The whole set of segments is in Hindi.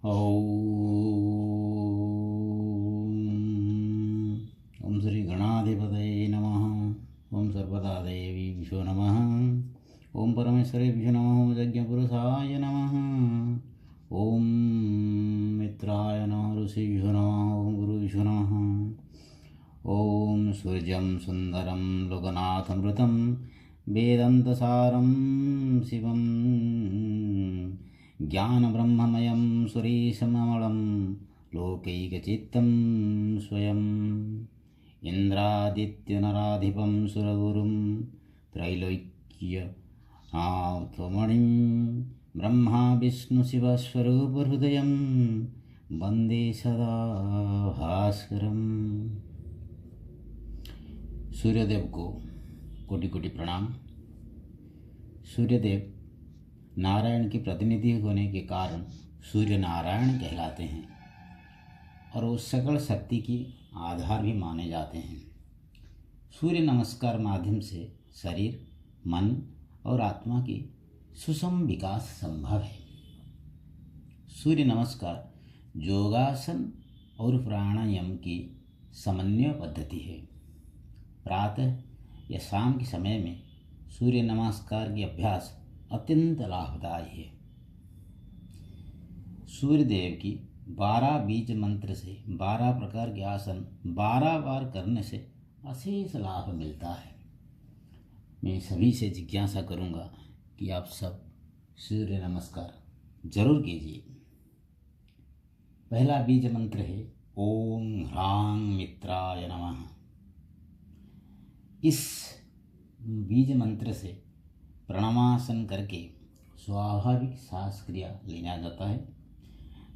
ओम श्री गणाधिपतये नमः। ओम सर्वदा देवीभ्यो नमः। ओम परमेश्वरेभ्यो नमः। ओम यज्ञपुरुषाय नमः। ओम मित्राय नमः। ऋषिभ्यो नमः। ओम गुरुभ्यो नमः। ओम सूर्यं सुंदरं लोकनाथमृतं वेदान्तसारं शिवं ज्ञानब्रह्ममयं सुरेशममलं लोकैकचित्तं स्वयं इन्द्रादित्यनराधिपं सुरगुरुं त्रैलोक्यनाथमणिं ब्रह्मा विष्णुशिवस्वरूपहृदयं वन्दे सदा भास्करम्। सूर्यदेव को कोटि कोटि प्रणाम। सूर्यदेव नारायण की प्रतिनिधि होने के कारण सूर्य नारायण कहलाते हैं और वो सकल शक्ति की आधार भी माने जाते हैं। सूर्य नमस्कार माध्यम से शरीर, मन और आत्मा की सुषम विकास संभव है। सूर्य नमस्कार योगासन और प्राणायाम की समन्वय पद्धति है। प्रातः या शाम के समय में सूर्य नमस्कार की अभ्यास अत्यंत लाभदायी है। सूर्यदेव की 12 बीज मंत्र से 12 प्रकार के आसन 12 बार करने से अशेष लाभ मिलता है। मैं सभी से जिज्ञासा करूंगा कि आप सब सूर्य नमस्कार जरूर कीजिए। पहला बीज मंत्र है ओम ह्रां मित्राय नमः। इस बीज मंत्र से प्रणामासन करके स्वाभाविक श्वास क्रिया लेना जाता है।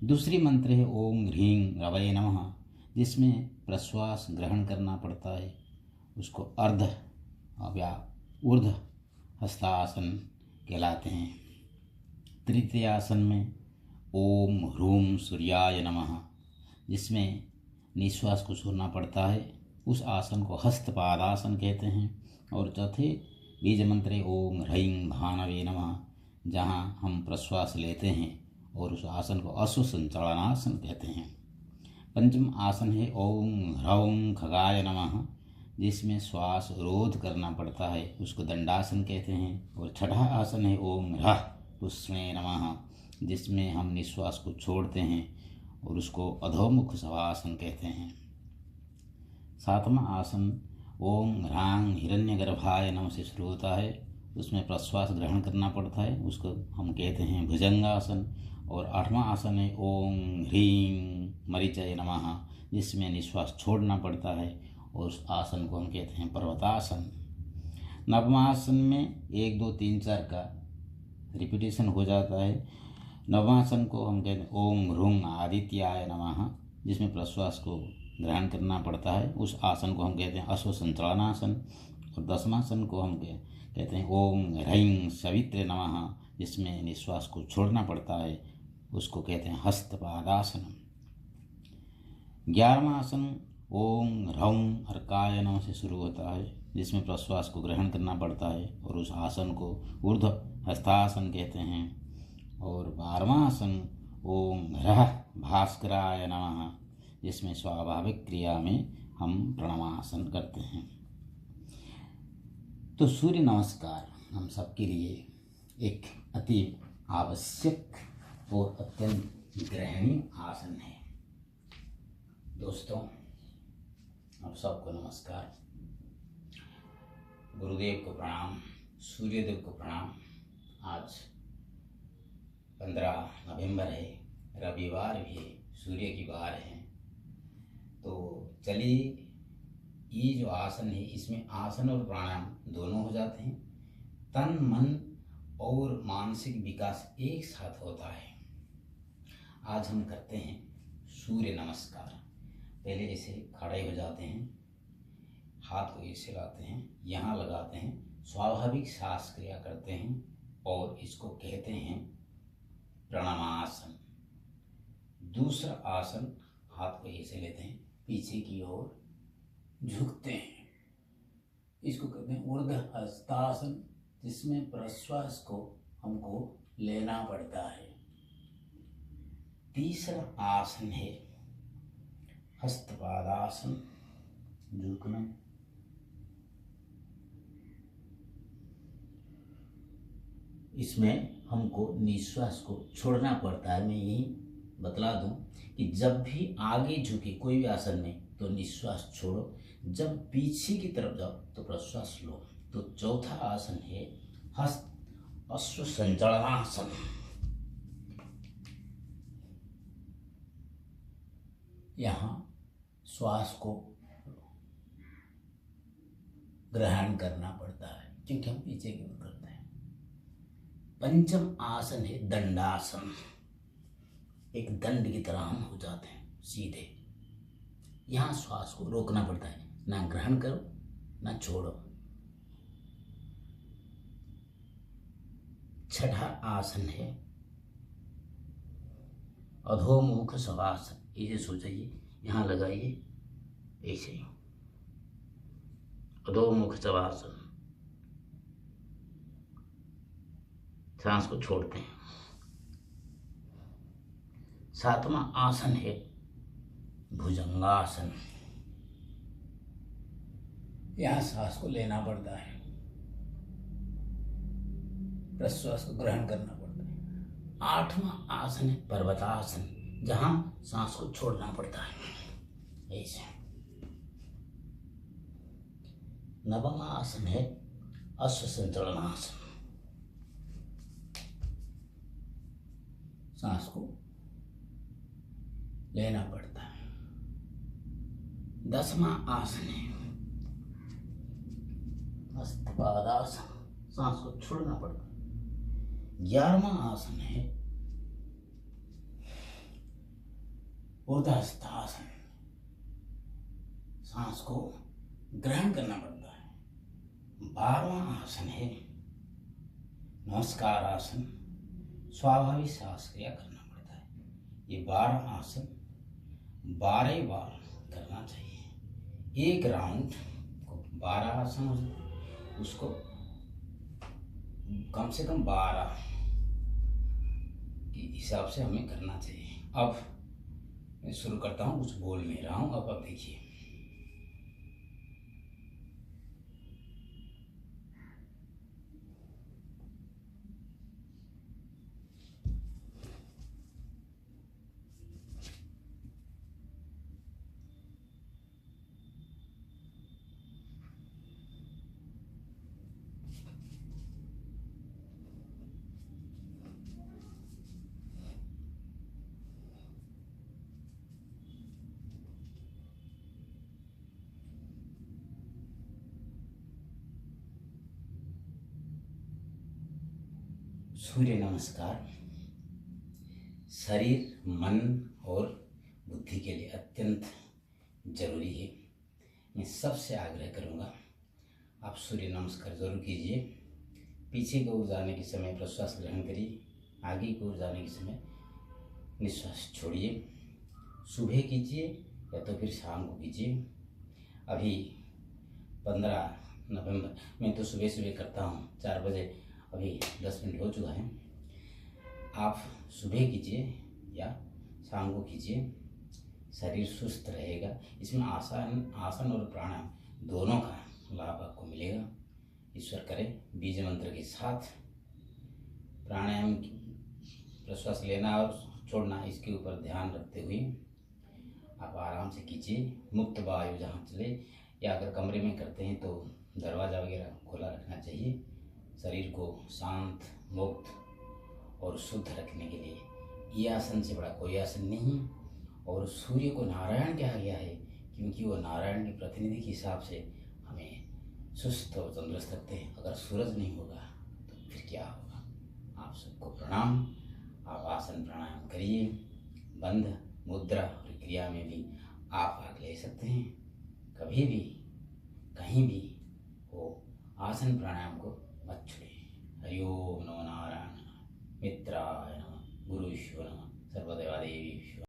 दूसरी मंत्र है ओम ह्रीं रवये नमः, जिसमें प्रश्वास ग्रहण करना पड़ता है। उसको अर्ध या ऊर्ध्व हस्तासन कहलाते हैं। तृतीय आसन में ओम ह्रूम सूर्याय नमः, जिसमें निश्वास को छोड़ना पड़ता है। उस आसन को हस्तपादासन कहते हैं। और चौथे बीज मंत्र ओम ह्रीं भानवे नमः, जहाँ हम प्रश्वास लेते हैं और उस आसन को अश्वसंचालनासन कहते हैं। पंचम आसन है ओम ह्रौं खगाय नमः, जिसमें श्वास रोध करना पड़ता है। उसको दंडासन कहते हैं। और छठा आसन है ओम ह्रः पुष्णे नमः, जिसमें हम निश्वास को छोड़ते हैं और उसको अधोमुख शवासन कहते हैं। सातवां आसन ओम ह्रां हिरण्यगर्भाय नमः से शुरू होता है। उसमें प्रश्वास ग्रहण करना पड़ता है। उसको हम कहते हैं भुजंगासन। और आठवां आसन है ओम ह्रीं मरीचय नमः, जिसमें निश्वास छोड़ना पड़ता है और उस आसन को हम कहते हैं पर्वतासन। नववां आसन में 1 2 3 4 का रिपीटेशन हो जाता है। नववां आसन को हम कहते हैं ओम ह्रूं आदित्याय नमः, जिसमें प्रश्वास को ग्रहण करना पड़ता है। उस आसन को हम कहते हैं अश्वसंचालनासन। और 10वां आसन को हम कहते हैं ओम ह्रीं सवित्रे नमः, जिसमें निश्वास को छोड़ना पड़ता है। उसको कहते हैं हस्तपादासन। 11वां आसन ओम ह्रौं अर्काय नमः से शुरू होता है, जिसमें प्रश्वास को ग्रहण करना पड़ता है और उस आसन को ऊर्ध्व हस्तासन कहते हैं। और 12वां आसन ओम ह्रः भास्कराय नमः, जिसमें स्वाभाविक क्रिया में हम प्रणामासन करते हैं। तो सूर्य नमस्कार हम सबके लिए एक अति आवश्यक और अत्यंत ग्रहणीय आसन है। दोस्तों, आप सबको नमस्कार। गुरुदेव को प्रणाम, सूर्यदेव को प्रणाम। आज 15 नवंबर है, रविवार भी है, सूर्य की वार है। तो चलिए, ये जो आसन है इसमें आसन और प्राणायाम दोनों हो जाते हैं। तन, मन और मानसिक विकास एक साथ होता है। आज हम करते हैं सूर्य नमस्कार। पहले ऐसे खड़े हो जाते हैं, हाथ को ऐसे लाते हैं, यहाँ लगाते हैं, स्वाभाविक श्वास क्रिया करते हैं और इसको कहते हैं प्राणायामासन। दूसरा आसन, हाथ को ऐसे लेते हैं, पीछे की ओर झुकते हैं, इसको कहते हैं ऊर्ध्व हस्तासन, जिसमें प्रश्वास को हमको लेना पड़ता है। तीसरा आसन है हस्तपादासन, झुकना। इसमें हमको निश्वास को छोड़ना पड़ता है। मैं यही बतला दूं कि जब भी आगे झुके कोई भी आसन में तो निश्वास छोड़ो, जब पीछे की तरफ जाओ तो प्रश्वास लो। तो चौथा आसन है हस्त अश्व संचलनासन। यहाँ श्वास को ग्रहण करना पड़ता है क्योंकि हम पीछे की ओर करते हैं। पंचम आसन है दंडासन। एक दंड की तरह हम हो जाते हैं सीधे। यहाँ श्वास को रोकना पड़ता है, ना ग्रहण करो ना छोड़ो। छठा आसन है अधोमुख शवासन। इसे सोचिए, यहाँ लगाइए ऐसे, अधोमुख शवासन। सांस को छोड़ते हैं। सातवां आसन है भुजंगासन। यहाँ सांस को लेना पड़ता है, प्रश्वास को ग्रहण करना पड़ता है। आठवां आसन है पर्वतासन, जहां सांस को छोड़ना पड़ता है ऐसे। नवम आसन है अश्व संचलनासन। सांस को लेना पड़ता है। 10वां आसन है हस्तपादासन, सांस को छोड़ना पड़ता है। 11वां आसन है ऊर्ध्वस्थासन, सांस को ग्रहण करना पड़ता है। 12वां आसन है नमस्कार आसन, स्वाभाविक सांस क्रिया करना पड़ता है। ये 12 आसन 12 बार करना चाहिए। एक राउंड को 12 आसन हो जाए, उसको कम से कम 12 के हिसाब से हमें करना चाहिए। अब मैं शुरू करता हूँ, कुछ बोल नहीं रहा हूँ। अब देखिए, सूर्य नमस्कार शरीर, मन और बुद्धि के लिए अत्यंत जरूरी है। मैं सबसे आग्रह करूँगा, आप सूर्य नमस्कार जरूर कीजिए। पीछे की ओर जाने के समय प्रश्वास ग्रहण करिए, आगे की ओर जाने के समय निश्वास छोड़िए। सुबह कीजिए या तो फिर शाम को कीजिए। अभी 15 नवंबर, मैं तो सुबह सुबह करता हूँ 4 बजे, अभी 10 मिनट हो चुका है। आप सुबह कीजिए या शाम को कीजिए, शरीर सुस्त रहेगा। इसमें आसन और प्राणायाम दोनों का लाभ आपको मिलेगा। ईश्वर करे बीज मंत्र के साथ प्राणायाम, प्रश्वास लेना और छोड़ना, इसके ऊपर ध्यान रखते हुए आप आराम से कीजिए। मुक्त वायु जहाँ चले, या अगर कमरे में करते हैं तो दरवाज़ा वगैरह खुला रखना चाहिए। शरीर को शांत, मुक्त और शुद्ध रखने के लिए ये आसन से बड़ा कोई आसन नहीं। और सूर्य को नारायण कहा गया है क्योंकि वो नारायण के प्रतिनिधि के हिसाब से हमें सुस्त और तंदुरुस्त रखते हैं। अगर सूरज नहीं होगा तो फिर क्या होगा। आप सबको प्रणाम। आप आसन प्राणायाम करिए। बंध मुद्रा और क्रिया में भी आप भाग ले सकते हैं। कभी भी कहीं भी हो, आसन प्राणायाम को मत छोड़िए। हरि ओम नमो नारायण, मित्राय नमः, गुरुश्यो नमः, सर्वदेवा देवी